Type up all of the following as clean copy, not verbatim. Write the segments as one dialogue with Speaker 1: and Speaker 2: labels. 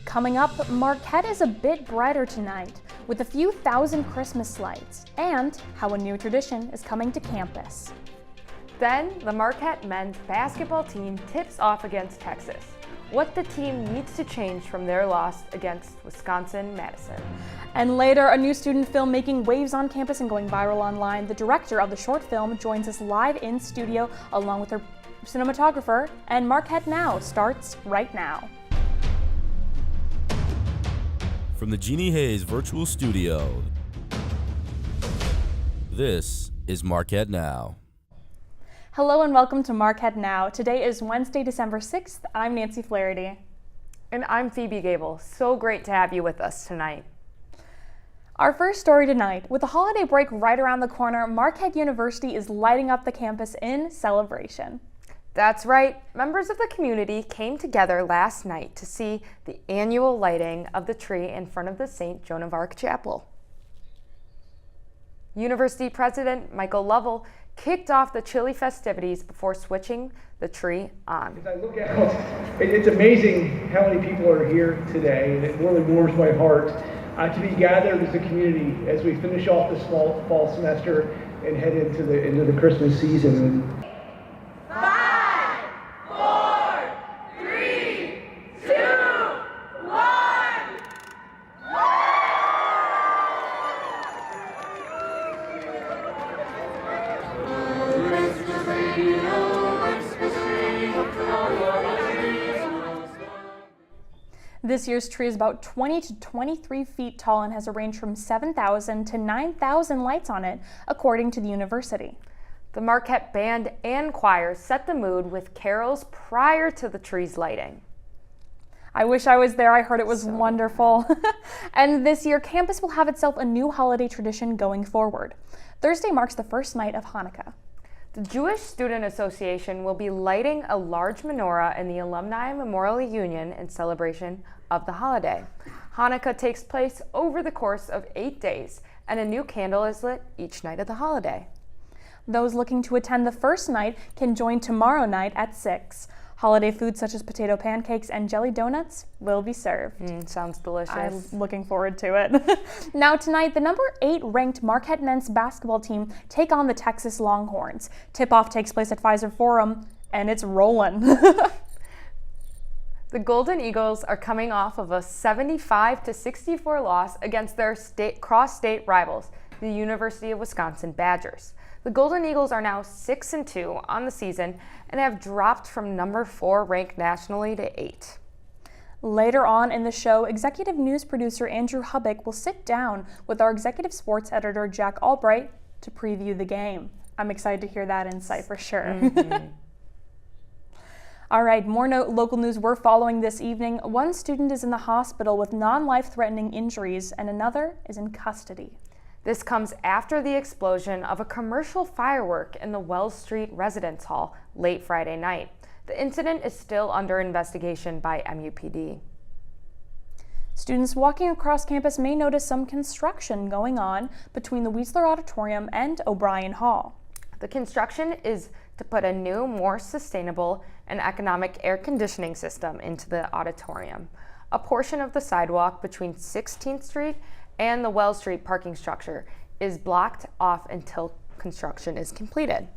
Speaker 1: Coming up, Marquette is a bit brighter tonight, with a few thousand Christmas lights, and how a new tradition is coming to campus.
Speaker 2: Then, the Marquette men's basketball team tips off against Texas. What the team needs to change from their loss against Wisconsin-Madison.
Speaker 1: And later, a new student film making waves on campus and going viral online. The director of the short film joins us live in studio along with her cinematographer, and Marquette Now starts right now.
Speaker 3: From the Jeannie Hayes Virtual Studio, this is Marquette Now.
Speaker 1: Hello and welcome to Marquette Now. Today is Wednesday, December 6th. I'm Nancy Flaherty.
Speaker 2: And I'm Phoebe Gable. So great to have you with us tonight.
Speaker 1: Our first story tonight, with the holiday break right around the corner, Marquette University is lighting up the campus in celebration.
Speaker 2: That's right. Members of the community came together last night to see the annual lighting of the tree in front of the St. Joan of Arc Chapel. University President Michael Lovell kicked off the chilly festivities before switching the tree on.
Speaker 4: As I look out, it's amazing how many people are here today, and it really warms my heart to be gathered as a community as we finish off this fall semester and head into the Christmas season.
Speaker 1: This year's tree is about 20 to 23 feet tall and has a range from 7,000 to 9,000 lights on it, according to the university.
Speaker 2: The Marquette Band and Choir set the mood with carols prior to the tree's lighting.
Speaker 1: I wish I was there. I heard it was wonderful. And this year, campus will have itself a new holiday tradition going forward. Thursday marks the first night of Hanukkah.
Speaker 2: The Jewish Student Association will be lighting a large menorah in the Alumni Memorial Union in celebration of the holiday. Hanukkah takes place over the course of 8 days, and a new candle is lit each night of the holiday.
Speaker 1: Those looking to attend the first night can join tomorrow night at 6. Holiday foods such as potato pancakes and jelly donuts will be served.
Speaker 2: Sounds delicious.
Speaker 1: I'm looking forward to it. Now tonight, the number 8 ranked Marquette men's basketball team take on the Texas Longhorns. Tip-off takes place at Pfizer Forum, and it's rolling.
Speaker 2: The Golden Eagles are coming off of a 75-64 loss against their cross-state rivals, the University of Wisconsin Badgers. The Golden Eagles are now 6-2 on the season and have dropped from number 4 ranked nationally to 8.
Speaker 1: Later on in the show, executive news producer Andrew Hubbock will sit down with our executive sports editor Jack Albright to preview the game. I'm excited to hear that insight for sure. All right, more local news we're following this evening. One student is in the hospital with non-life-threatening injuries and another is in custody.
Speaker 2: This comes after the explosion of a commercial firework in the Wells Street Residence Hall late Friday night. The incident is still under investigation by MUPD.
Speaker 1: Students walking across campus may notice some construction going on between the Weisler Auditorium and O'Brien Hall.
Speaker 2: The construction is to put a new, more sustainable and economic air conditioning system into the auditorium. A portion of the sidewalk between 16th Street and the Wells Street parking structure is blocked off until construction is completed.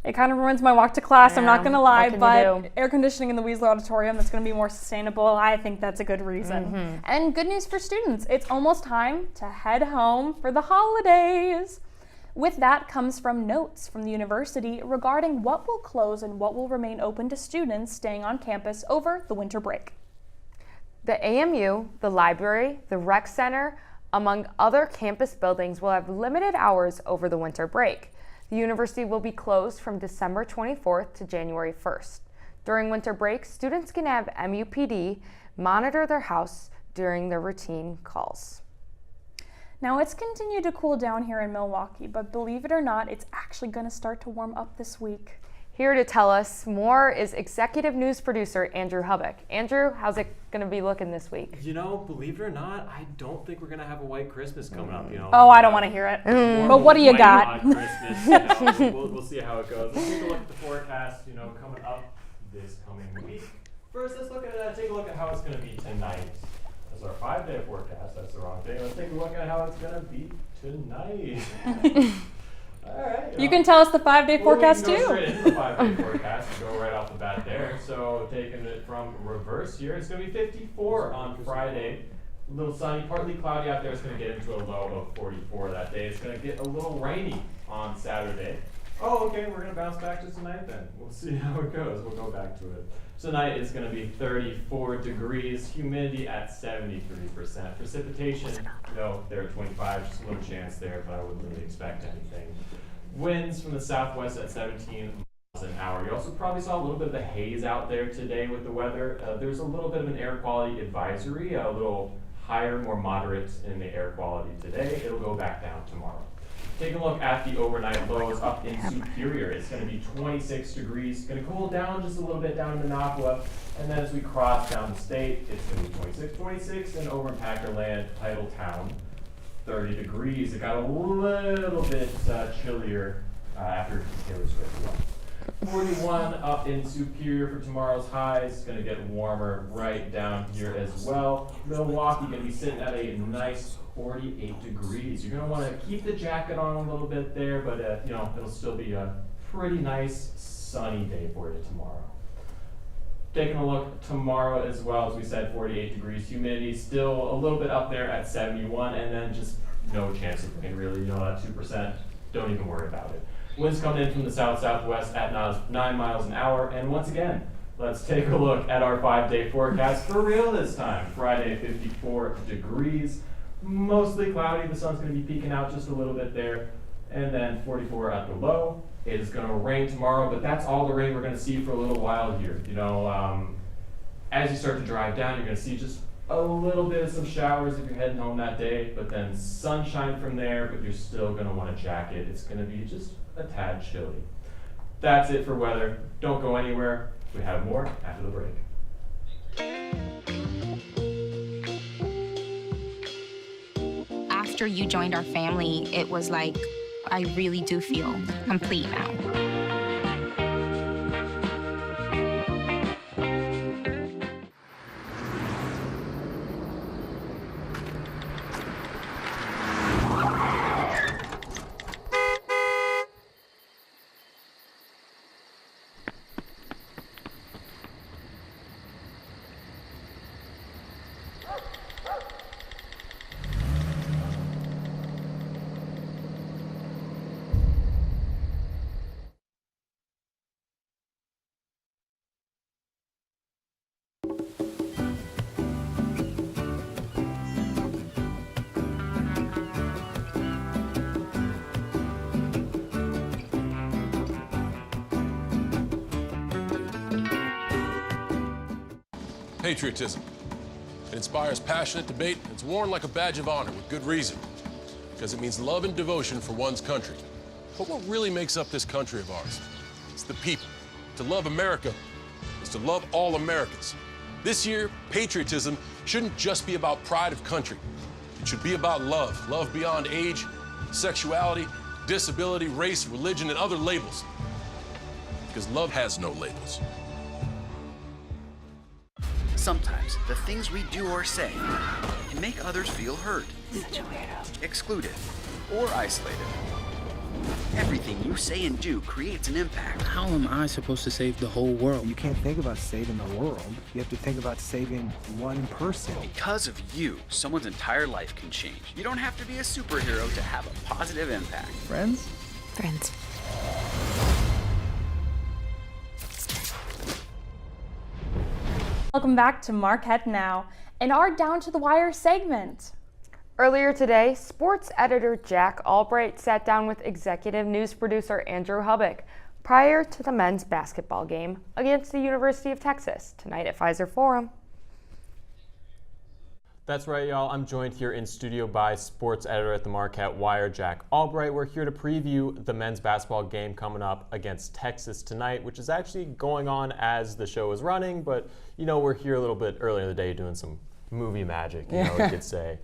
Speaker 1: It kind of ruins my walk to class, I'm not going to lie, but
Speaker 2: air
Speaker 1: conditioning in the Weisler Auditorium that's going to be more sustainable, I think that's a good reason. And good news for students, it's almost time to head home for the holidays. With that comes from notes from the university regarding what will close and what will remain open to students staying on campus over the winter break.
Speaker 2: The AMU, the library, the rec center, among other campus buildings will have limited hours over the winter break. The university will be closed from December 24th to January 1st. During winter break, students can have MUPD monitor their house during their routine calls.
Speaker 1: Now it's continued to cool down here in Milwaukee, but believe it or not, it's actually going to start to warm up this week.
Speaker 2: Here to tell us more is executive news producer Andrew Hubbock. Andrew, how's it going to be looking this week?
Speaker 5: You know, believe it or not, I don't think we're going to have a white Christmas coming up.
Speaker 1: Oh, I don't want to hear it. But what do you got?
Speaker 5: Christmas, we'll see how it goes. Let's take a look at the forecast, coming up this coming week. First, let's take a look at how it's going to be tonight. was our 5-day forecast. That's the wrong thing. Let's take a look at how it's going to be tonight. All right.
Speaker 1: You can tell us the 5-day forecast
Speaker 5: we can
Speaker 1: too.
Speaker 5: go straight into the 5-day forecast and go right off the bat there. So taking it from reverse here, it's going to be 54 on Friday. A little sunny, partly cloudy out there. It's going to get into a low of 44 that day. It's going to get a little rainy on Saturday. Oh, okay, we're going to bounce back to tonight then. We'll see how it goes. We'll go back to it. Tonight is going to be 34 degrees, humidity at 73%. Precipitation, no, there at 25, just a little chance there, but I wouldn't really expect anything. Winds from the southwest at 17 miles an hour. You also probably saw a little bit of the haze out there today with the weather. There's a little bit of an air quality advisory, a little higher, more moderate in the air quality today. It'll go back down tomorrow. Take a look at the overnight lows up in Superior. It's going to be 26 degrees. It's going to cool down just a little bit down in Minocqua. And then as we cross down the state, it's going to be 26, and over in Packerland, Titletown, 30 degrees. It got a little bit chillier after Taylor Swift won. 41 up in Superior for tomorrow's highs. It's going to get warmer right down here as well. Milwaukee going to be sitting at a nice 48 degrees. You're going to want to keep the jacket on a little bit there, but it'll still be a pretty nice sunny day for you tomorrow. Taking a look tomorrow as well, as we said, 48 degrees. Humidity still a little bit up there at 71, and then just no chance of rain really. That 2%, don't even worry about it. Winds coming in from the south-southwest at 9 miles an hour. And once again, let's take a look at our 5-day forecast for real this time. Friday, 54 degrees. Mostly cloudy. The sun's going to be peeking out just a little bit there. And then 44 at the low. It is going to rain tomorrow, but that's all the rain we're going to see for a little while here. As you start to drive down, you're going to see just a little bit of some showers if you're heading home that day, but then sunshine from there, but you're still going to want a jacket. It's going to be just a tad chilly. That's it for weather. Don't go anywhere. We have more after the break.
Speaker 6: After you joined our family, it was like, I really do feel complete now.
Speaker 7: Patriotism. It inspires passionate debate. It's worn like a badge of honor with good reason, because it means love and devotion for one's country. But what really makes up this country of ours? It's the people. To love America is to love all Americans. This year, patriotism shouldn't just be about pride of country. It should be about love. Love beyond age, sexuality, disability, race, religion, and other labels. Because love has no labels.
Speaker 8: Sometimes the things we do or say can make others feel hurt, excluded, or isolated. Everything you say and do creates an impact.
Speaker 9: How am I supposed to save the whole world?
Speaker 10: You can't think about saving the world. You have to think about saving one person.
Speaker 8: Because of you, someone's entire life can change. You don't have to be a superhero to have a positive impact.
Speaker 10: Friends?
Speaker 6: Friends.
Speaker 1: Welcome back to Marquette Now and our Down to the Wire segment.
Speaker 2: Earlier today, sports editor Jack Albright sat down with executive news producer Andrew Hubbock prior to the men's basketball game against the University of Texas tonight at Pfizer Forum.
Speaker 5: That's right, y'all. I'm joined here in studio by sports editor at the Marquette Wire, Jack Albright. We're here to preview the men's basketball game coming up against Texas tonight, which is actually going on as the show is running, but we're here a little bit earlier in the day doing some movie magic, we could say.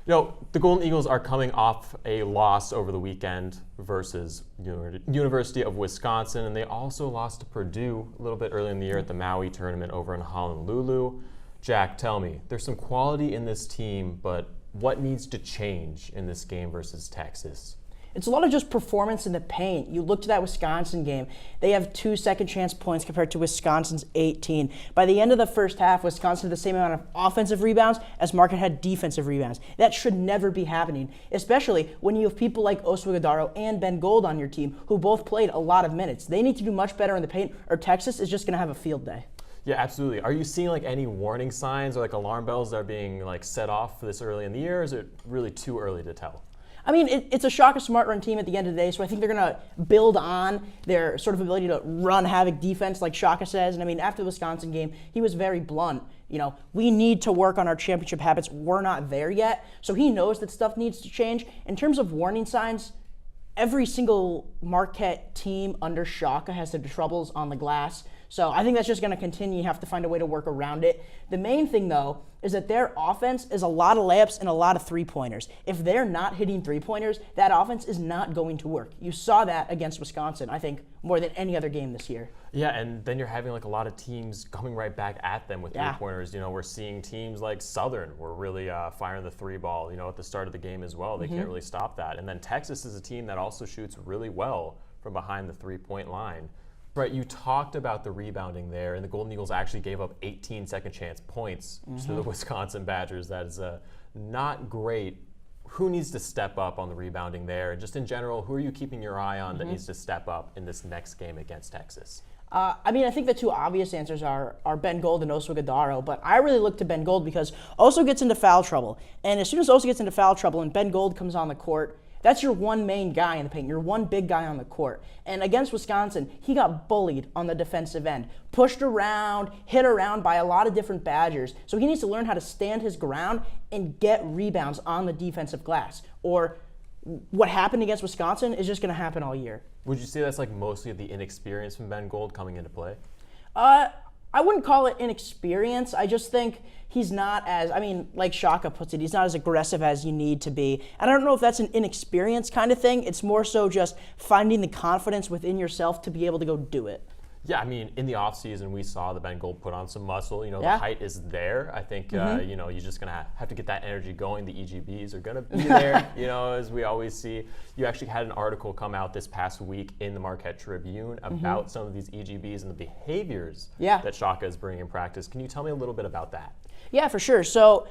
Speaker 5: The Golden Eagles are coming off a loss over the weekend versus University of Wisconsin, and they also lost to Purdue a little bit earlier in the year at the Maui tournament over in Honolulu. Jack, tell me, there's some quality in this team, but what needs to change in this game versus Texas?
Speaker 11: It's a lot of just performance in the paint. You look to that Wisconsin game. They have 2 second chance points compared to Wisconsin's 18. By the end of the first half, Wisconsin had the same amount of offensive rebounds as Marquette had defensive rebounds. That should never be happening, especially when you have people like Oswego and Ben Gold on your team who both played a lot of minutes. They need to do much better in the paint, or Texas is just going to have a field day.
Speaker 5: Yeah, absolutely. Are you seeing like any warning signs or like alarm bells that are being like set off for this early in the year, or is it really too early to tell?
Speaker 11: I mean, it's a Shaka smart run team at the end of the day, so I think they're going to build on their sort of ability to run havoc defense like Shaka says. And I mean, after the Wisconsin game, he was very blunt. You know, we need to work on our championship habits. We're not there yet. So he knows that stuff needs to change. In terms of warning signs, every single Marquette team under Shaka has their troubles on the glass. So I think that's just going to continue. You have to find a way to work around it. The main thing, though, is that their offense is a lot of layups and a lot of three-pointers. If they're not hitting three-pointers, that offense is not going to work. You saw that against Wisconsin, I think, more than any other game this year.
Speaker 5: Yeah, and then you're having like a lot of teams coming right back at them with three-pointers. You know, we're seeing teams like Southern were really firing the three ball, you know, at the start of the game as well. They can't really stop that. And then Texas is a team that also shoots really well from behind the three-point line. Right, you talked about the rebounding there, and the Golden Eagles actually gave up 18 second chance points to the Wisconsin Badgers. That is not great. Who needs to step up on the rebounding there? And just in general, who are you keeping your eye on that needs to step up in this next game against Texas?
Speaker 11: I mean, I think the two obvious answers are Ben Gold and Oso Gadaro, but I really look to Ben Gold because Oso gets into foul trouble. And as soon as Oso gets into foul trouble and Ben Gold comes on the court, that's your one main guy in the paint, your one big guy on the court. And against Wisconsin, he got bullied on the defensive end, pushed around, hit around by a lot of different Badgers. So he needs to learn how to stand his ground and get rebounds on the defensive glass. Or what happened against Wisconsin is just going to happen all year.
Speaker 5: Would you say that's like mostly the inexperience from Ben Gold coming into play?
Speaker 11: I wouldn't call it inexperience. I just think he's not as, I mean, like Shaka puts it, he's not as aggressive as you need to be. And I don't know if that's an inexperience kind of thing. It's more so just finding the confidence within yourself to be able to go do it.
Speaker 5: Yeah, I mean, in the offseason, we saw the Ben Gold put on some muscle. You know, the height is there. I think, you know, you're just going to have to get that energy going. The EGBs are going to be there, you know, as we always see. You actually had an article come out this past week in the Marquette Tribune about some of these EGBs and the behaviors that Shaka is bringing in practice. Can you tell me a little bit about that?
Speaker 11: Yeah, for sure. So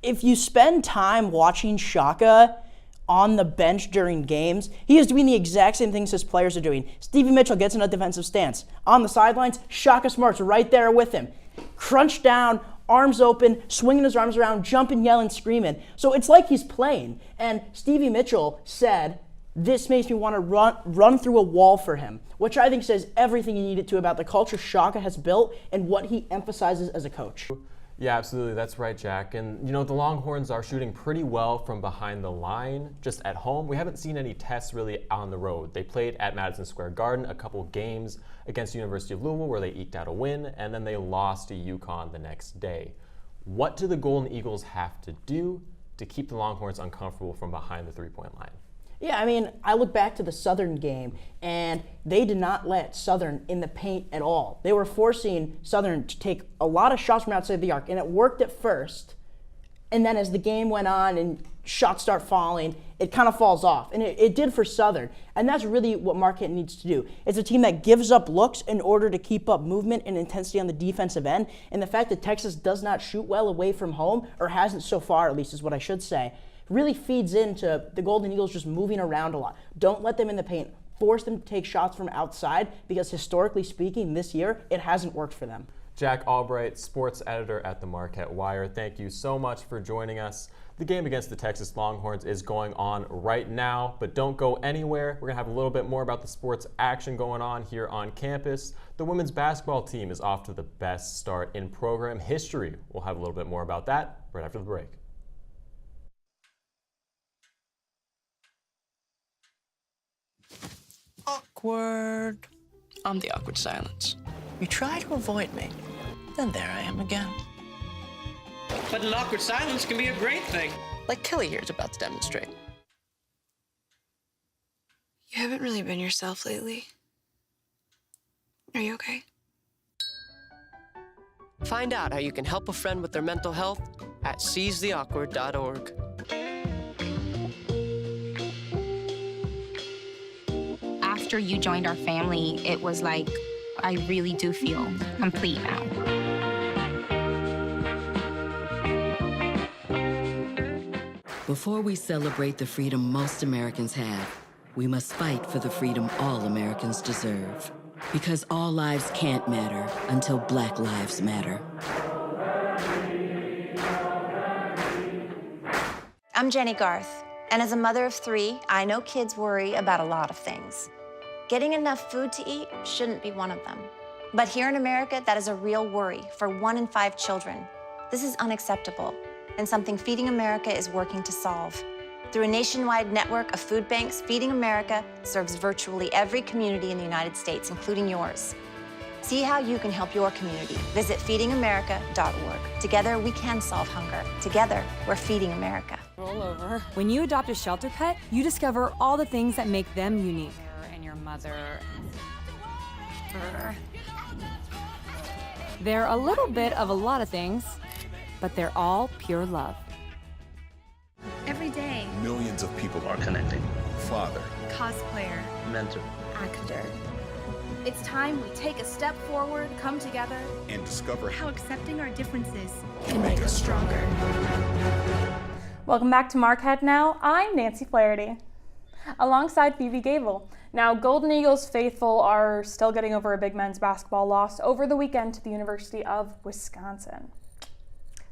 Speaker 11: if you spend time watching Shaka on the bench during games, he is doing the exact same things his players are doing. Stevie Mitchell gets in a defensive stance. On the sidelines, Shaka Smart's right there with him. Crunched down, arms open, swinging his arms around, jumping, yelling, screaming. So it's like he's playing. And Stevie Mitchell said, "This makes me want to run through a wall for him," which I think says everything you need it to about the culture Shaka has built and what he emphasizes as a coach.
Speaker 5: Yeah, absolutely. That's right, Jack. And, you know, the Longhorns are shooting pretty well from behind the line just at home. We haven't seen any tests really on the road. They played at Madison Square Garden a couple games against the University of Louisville where they eked out a win, and then they lost to UConn the next day. What do the Golden Eagles have to do to keep the Longhorns uncomfortable from behind the three-point line?
Speaker 11: Yeah, I mean, I look back to the Southern game, and they did not let Southern in the paint at all. They were forcing Southern to take a lot of shots from outside the arc, and it worked at first. And then as the game went on and shots start falling, it kind of falls off. And it did for Southern. And that's really what Marquette needs to do. It's a team that gives up looks in order to keep up movement and intensity on the defensive end. And the fact that Texas does not shoot well away from home, or hasn't so far at least is what I should say, really feeds into the Golden Eagles just moving around a lot. Don't let them in the paint. Force them to take shots from outside because historically speaking, this year, it hasn't worked for them.
Speaker 5: Jack Albright, sports editor at the Marquette Wire, thank you so much for joining us. The game against the Texas Longhorns is going on right now, but don't go anywhere. We're going to have a little bit more about the sports action going on here on campus. The women's basketball team is off to the best start in program history. We'll have a little bit more about that right after the break.
Speaker 12: Awkward. I'm the awkward silence. You try to avoid me, then there I am again.
Speaker 13: But an awkward silence can be a great thing.
Speaker 12: Like Kelly here is about to demonstrate.
Speaker 14: You haven't really been yourself lately. Are you okay?
Speaker 12: Find out how you can help a friend with their mental health at seizetheawkward.org.
Speaker 6: After you joined our family, it was like, I really do feel complete now.
Speaker 15: Before we celebrate the freedom most Americans have, we must fight for the freedom all Americans deserve. Because all lives can't matter until Black lives matter.
Speaker 16: I'm Jenny Garth, and as a mother of 3, I know kids worry about a lot of things. Getting enough food to eat shouldn't be one of them. But here in America, that is a real worry for 1 in 5 children. This is unacceptable, and something Feeding America is working to solve. Through a nationwide network of food banks, Feeding America serves virtually every community in the United States, including yours. See how you can help your community. Visit feedingamerica.org. Together, we can solve hunger. Together, we're Feeding America.
Speaker 17: Roll over. When you adopt a shelter pet, you discover all the things that make them unique. And your mother. They're a little bit of a lot of things, but they're all pure love.
Speaker 18: Every day,
Speaker 19: millions of people are connecting. Father,
Speaker 18: cosplayer,
Speaker 19: mentor,
Speaker 18: actor. It's time we take a step forward, come together,
Speaker 19: and discover
Speaker 18: how accepting our differences
Speaker 19: can make us stronger.
Speaker 1: Welcome back to Marquette Now. I'm Nancy Flaherty, alongside Phoebe Gable. Now, Golden Eagles faithful are still getting over a big men's basketball loss over the weekend to the University of Wisconsin.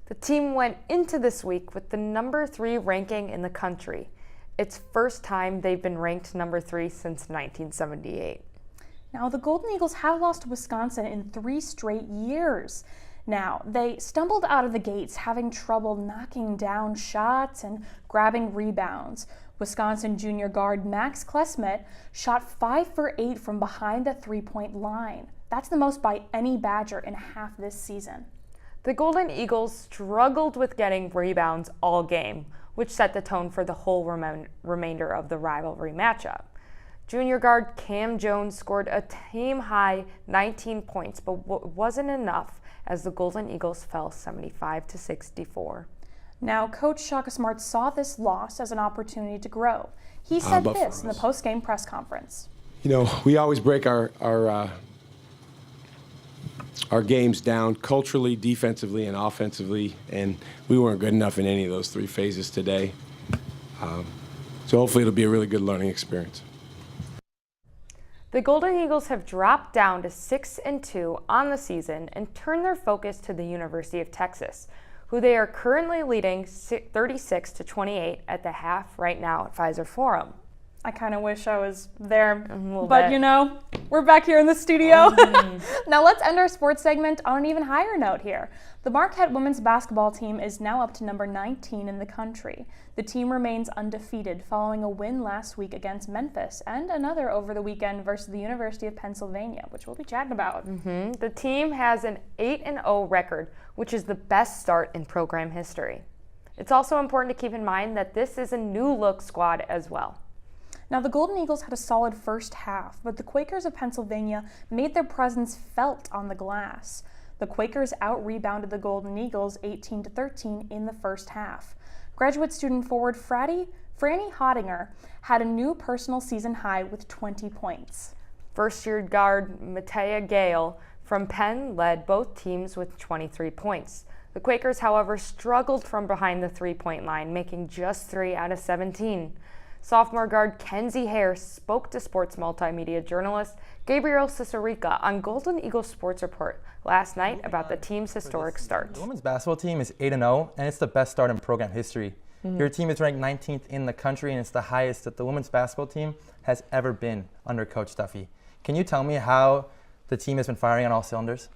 Speaker 2: The team went into this week with the number 3 ranking in the country. It's first time they've been ranked number 3 since 1978.
Speaker 1: Now, the Golden Eagles have lost to Wisconsin in 3 straight years. Now, they stumbled out of the gates, having trouble knocking down shots and grabbing rebounds. Wisconsin junior guard Max Klesmet shot 5 for 8 from behind the 3-point line. That's the most by any Badger in half this season.
Speaker 2: The Golden Eagles struggled with getting rebounds all game, which set the tone for the whole remainder of the rivalry matchup. Junior guard Cam Jones scored a team-high 19 points, but wasn't enough as the Golden Eagles fell 75-64.
Speaker 1: Now, Coach Shaka Smart saw this loss as an opportunity to grow. He said this in the post-game press conference.
Speaker 20: You know, we always break our games down culturally, defensively, and offensively, and we weren't good enough in any of those 3 phases today. So hopefully it'll be a really good learning experience.
Speaker 2: The Golden Eagles have dropped down to 6-2 on the season and turned their focus to the University of Texas, who they are currently leading 36-28 at the half right now at Pfizer Forum.
Speaker 1: I kind of wish I was there, but you know, we're back here in the studio. Now let's end our sports segment on an even higher note here. The Marquette women's basketball team is now up to number 19 in the country. The team remains undefeated following a win last week against Memphis and another over the weekend versus the University of Pennsylvania, which we'll be chatting about.
Speaker 2: The team has an 8-0 record, which is the best start in program history. It's also important to keep in mind that this is a new-look squad as well.
Speaker 1: Now, the Golden Eagles had a solid first half, but the Quakers of Pennsylvania made their presence felt on the glass. The Quakers out-rebounded the Golden Eagles 18-13 in the first half. Graduate student forward Franny Hottinger had a new personal season high with 20 points.
Speaker 2: First-year guard Matea Gale from Penn led both teams with 23 points. The Quakers, however, struggled from behind the 3-point line, making just 3 out of 17. Sophomore guard Kenzie Hare spoke to sports multimedia journalist Gabriel Cicerica on Golden Eagles Sports Report last night about the team's historic start.
Speaker 21: The women's basketball team is 8-0, and it's the best start in program history. Your team is ranked 19th in the country, and it's the highest that the women's basketball team has ever been under Coach Duffy. Can you tell me how the team has been firing on all cylinders?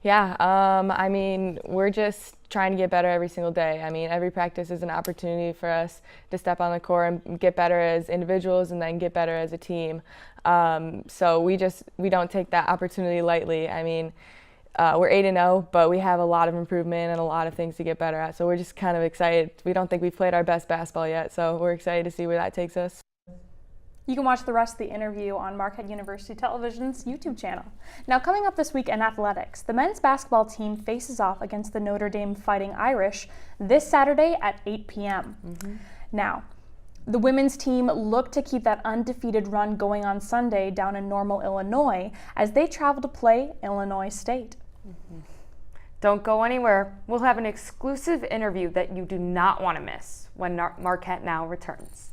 Speaker 22: Yeah, I mean, we're just trying to get better every single day. I mean, every practice is an opportunity for us to step on the court and get better as individuals and then get better as a team. So we don't take that opportunity lightly. I mean, we're 8-0, but we have a lot of improvement and a lot of things to get better at. So we're just kind of excited. We don't think we've played our best basketball yet, so we're excited to see where that takes us.
Speaker 1: You can watch the rest of the interview on Marquette University Television's YouTube channel. Now, coming up this week in athletics, the men's basketball team faces off against the Notre Dame Fighting Irish this Saturday at 8 p.m. Now, the women's team look to keep that undefeated run going on Sunday down in Normal, Illinois, as they travel to play Illinois State.
Speaker 2: Don't go anywhere. We'll have an exclusive interview that you do not want to miss when Marquette Now returns.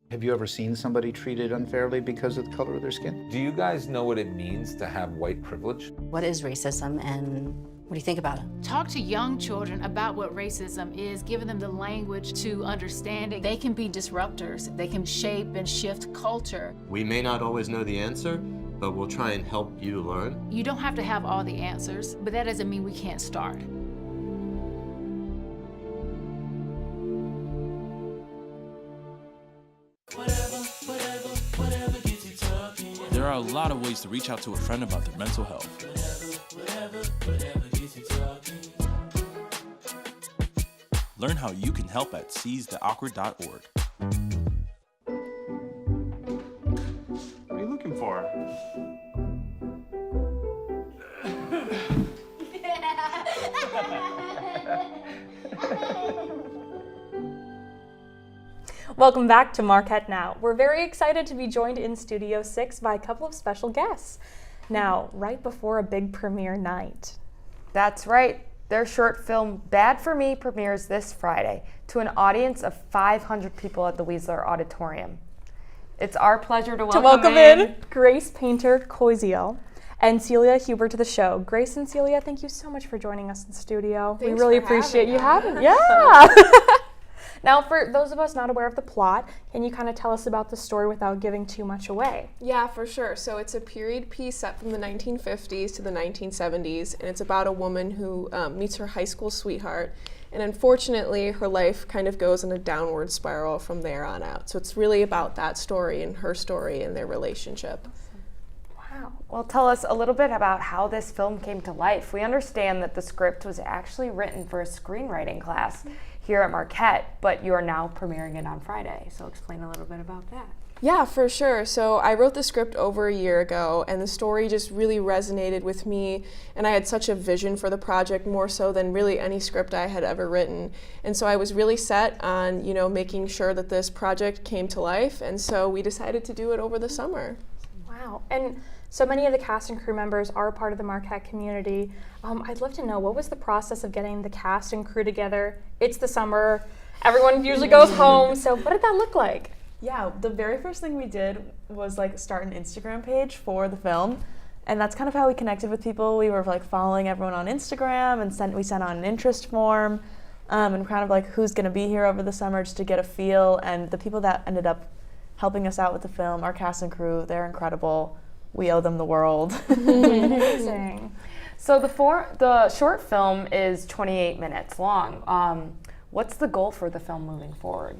Speaker 3: Have you ever seen somebody treated unfairly because of the color of their skin?
Speaker 4: Do you guys know what it means to have white privilege?
Speaker 23: What is racism and what do you think about it?
Speaker 18: Talk to young children about what racism is, giving them the language to understand it. They can be disruptors. They can shape and shift culture.
Speaker 24: We may not always know the answer, but we'll try and help you learn.
Speaker 18: You don't have to have all the answers, but that doesn't mean we can't start.
Speaker 25: There are a lot of ways to reach out to a friend about their mental health. Learn how you can help at seizetheawkward.org.
Speaker 5: What are you looking for?
Speaker 1: Welcome back to Marquette Now. We're very excited to be joined in Studio 6 by a couple of special guests. Now, right before a big premiere night.
Speaker 2: That's right. Their short film, Bad for Me, premieres this Friday to an audience of 500 people at the Weisler Auditorium. It's our pleasure to welcome in
Speaker 1: Grace Painter-Koziel and Celia Huber to the show. Grace and Celia, thank you so much for joining us in the studio. We really appreciate you having us. Yeah. Now, for those of us not aware of the plot, can you kind of tell us about the story without giving too much away?
Speaker 26: Yeah, for sure. So it's a period piece set from the 1950s to the 1970s, and it's about a woman who meets her high school sweetheart, and unfortunately her life kind of goes in a downward spiral from there on out. So it's really about that story and her story and their relationship.
Speaker 2: Wow. Well, tell us a little bit about how this film came to life. We understand that the script was actually written for a screenwriting class here at Marquette, but you are now premiering it on Friday. So explain a little bit about that.
Speaker 26: Yeah, for sure. So I wrote the script over a year ago, and the story just really resonated with me, and I had such a vision for the project, more so than really any script I had ever written. And so I was really set on, making sure that this project came to life, and so we decided to do it over the summer.
Speaker 1: Wow. And so many of the cast and crew members are part of the Marquette community. I'd love to know, what was the process of getting the cast and crew together? It's the summer, everyone usually goes home, so what did that look like?
Speaker 27: Yeah, the very first thing we did was start an Instagram page for the film, and that's kind of how we connected with people. We were following everyone on Instagram, and we sent out an interest form, and kind of who's going to be here over the summer, just to get a feel. And the people that ended up helping us out with the film, our cast and crew, they're incredible. We owe them the world.
Speaker 1: Amazing.
Speaker 2: So the short film is 28 minutes long. What's the goal for the film moving forward?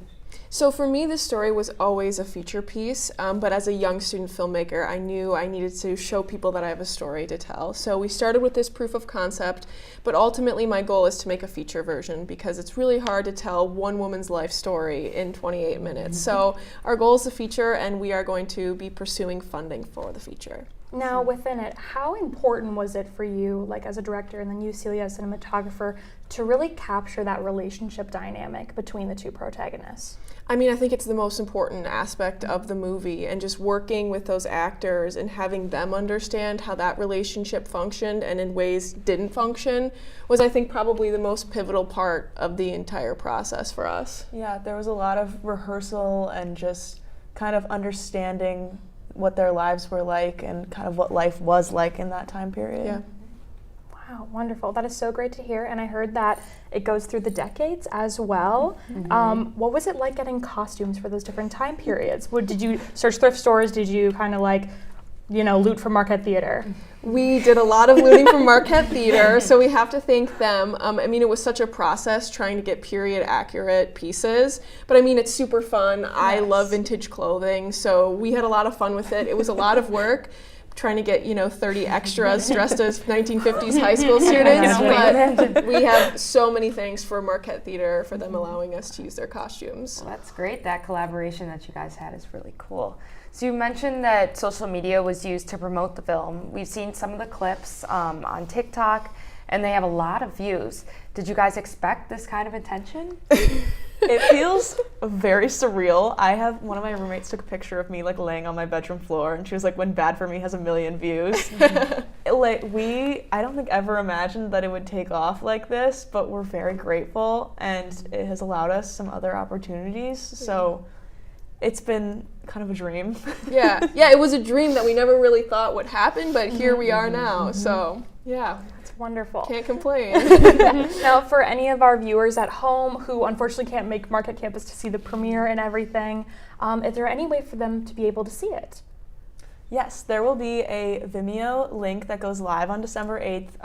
Speaker 26: So for me, this story was always a feature piece, but as a young student filmmaker, I knew I needed to show people that I have a story to tell. So we started with this proof of concept, but ultimately my goal is to make a feature version, because it's really hard to tell one woman's life story in 28 minutes. So our goal is a feature, and we are going to be pursuing funding for the feature.
Speaker 1: Now, within it, how important was it for you, as a director, and then you, Celia, as a cinematographer, to really capture that relationship dynamic between the two protagonists?
Speaker 26: I mean, I think it's the most important aspect of the movie, and just working with those actors and having them understand how that relationship functioned and in ways didn't function was, I think, probably the most pivotal part of the entire process for us.
Speaker 27: Yeah, there was a lot of rehearsal and just kind of understanding what their lives were like and kind of what life was like in that time period.
Speaker 26: Yeah.
Speaker 1: Wow, wonderful. That is so great to hear. And I heard that it goes through the decades as well. What was it like getting costumes for those different time periods? Did you search thrift stores? Did you kind of loot from Marquette Theater?
Speaker 26: We did a lot of looting from Marquette Theater, so we have to thank them. It was such a process trying to get period accurate pieces, but it's super fun. Yes. I love vintage clothing, so we had a lot of fun with it. It was a lot of work, trying to get 30 extras dressed as 1950s high school students, but we have so many thanks for Marquette Theater for them allowing us to use their costumes.
Speaker 2: Well, that's great. That collaboration that you guys had is really cool. So you mentioned that social media was used to promote the film. We've seen some of the clips on TikTok, and they have a lot of views. Did you guys expect this kind of attention?
Speaker 27: It feels very surreal. One of my roommates took a picture of me laying on my bedroom floor, and she was like, "When Bad for Me has 1 million views." I don't think ever imagined that it would take off like this, but we're very grateful, and it has allowed us some other opportunities. So it's been kind of a dream.
Speaker 26: Yeah, it was a dream that we never really thought would happen, but here we are now. So yeah.
Speaker 1: Wonderful.
Speaker 26: Can't complain.
Speaker 1: Now, for any of our viewers at home who unfortunately can't make Marquette campus to see the premiere and everything, is there any way for them to be able to see it?
Speaker 27: Yes, there will be a Vimeo link that goes live on December 8th,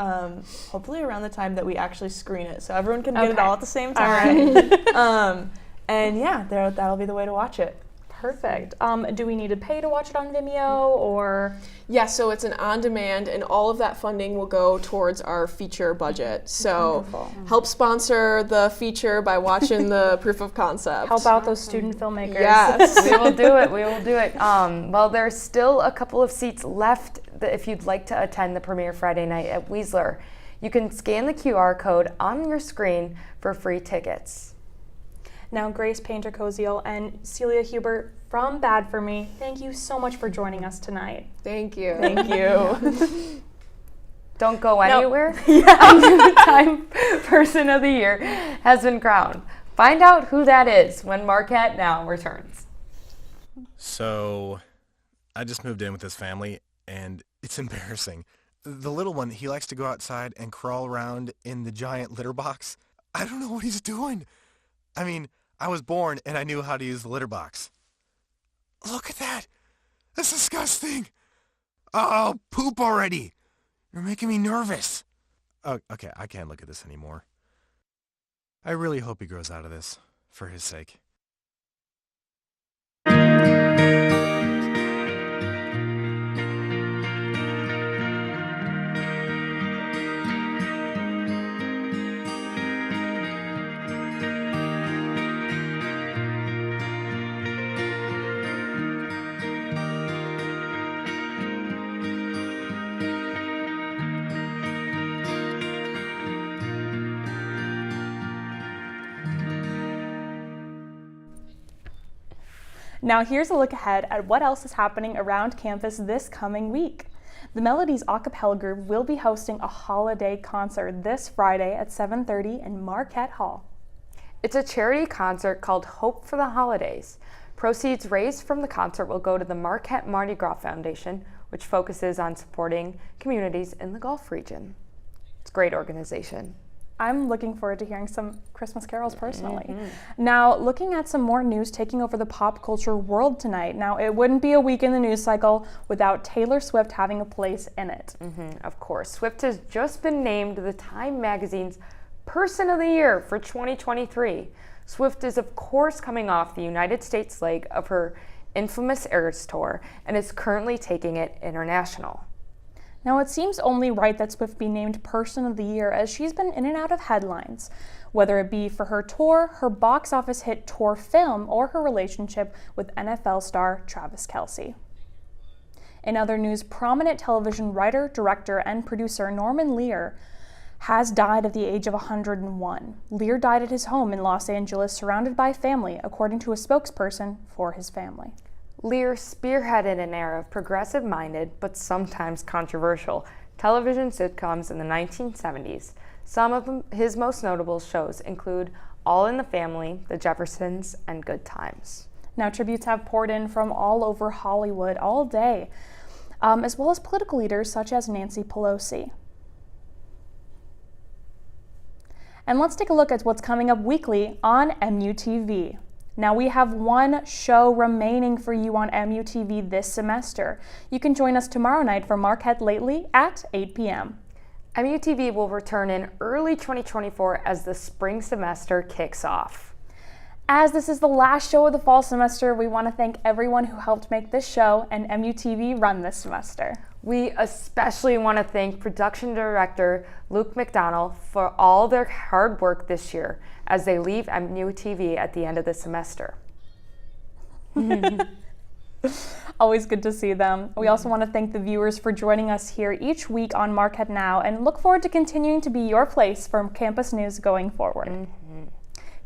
Speaker 27: hopefully around the time that we actually screen it, so everyone can get it all at the same time.
Speaker 1: Right.
Speaker 27: And yeah, that'll be the way to watch it.
Speaker 1: Perfect. Do we need to pay to watch it on Vimeo, or?
Speaker 26: Yeah, so it's an on-demand, and all of that funding will go towards our feature budget. So help sponsor the feature by watching the proof of concept.
Speaker 1: Help out those student filmmakers.
Speaker 26: Yes.
Speaker 2: We will do it. We will do it. Well, there's still a couple of seats left if you'd like to attend the premiere Friday night at Weisler. You can scan the QR code on your screen for free tickets.
Speaker 1: Now, Grace Painter-Koziel and Celia Hubert from Bad for Me, thank you so much for joining us tonight.
Speaker 26: Thank you.
Speaker 27: Thank you.
Speaker 2: Don't go anywhere. The Time Person of the Year has been crowned. Find out who that is when Marquette Now returns.
Speaker 7: So, I just moved in with this family, and it's embarrassing. The little one, he likes to go outside and crawl around in the giant litter box. I don't know what he's doing. I mean, I was born and I knew how to use the litter box. Look at that. That's disgusting. Oh, poop already. You're making me nervous. Oh, okay, I can't look at this anymore. I really hope he grows out of this, for his sake.
Speaker 1: Now here's a look ahead at what else is happening around campus this coming week. The Melodies a cappella group will be hosting a holiday concert this Friday at 7:30 in Marquette Hall.
Speaker 2: It's a charity concert called Hope for the Holidays. Proceeds raised from the concert will go to the Marquette Mardi Gras Foundation, which focuses on supporting communities in the Gulf region. It's a great organization.
Speaker 1: I'm looking forward to hearing some Christmas carols personally. Now, looking at some more news taking over the pop culture world tonight. Now, it wouldn't be a week in the news cycle without Taylor Swift having a place in it.
Speaker 2: Of course. Swift has just been named the Time Magazine's Person of the Year for 2023. Swift is, of course, coming off the United States leg of her infamous Eras Tour and is currently taking it international.
Speaker 1: Now, it seems only right that Swift be named Person of the Year, as she's been in and out of headlines, whether it be for her tour, her box office hit tour film, or her relationship with NFL star Travis Kelce. In other news, prominent television writer, director, and producer Norman Lear has died at the age of 101. Lear died at his home in Los Angeles, surrounded by family, according to a spokesperson for his family.
Speaker 2: Lear spearheaded an era of progressive-minded, but sometimes controversial, television sitcoms in the 1970s. Some of his most notable shows include All in the Family, The Jeffersons, and Good Times.
Speaker 1: Now, tributes have poured in from all over Hollywood all day, as well as political leaders such as Nancy Pelosi. And let's take a look at what's coming up weekly on MUTV. Now, we have one show remaining for you on MUTV this semester. You can join us tomorrow night for Marquette Lately at 8 p.m.
Speaker 2: MUTV will return in early 2024 as the spring semester kicks off.
Speaker 1: As this is the last show of the fall semester, we want to thank everyone who helped make this show and MUTV run this semester.
Speaker 2: We especially want to thank production director Luke McDonald for all their hard work this year as they leave MUTV at the end of the semester.
Speaker 1: Always good to see them. We also want to thank the viewers for joining us here each week on Marquette Now and look forward to continuing to be your place for campus news going forward.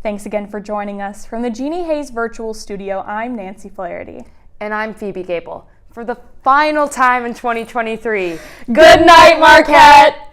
Speaker 1: Thanks again for joining us. From the Jeannie Hayes Virtual Studio, I'm Nancy Flaherty.
Speaker 2: And I'm Phoebe Gable. For the final time in 2023, good night, Marquette!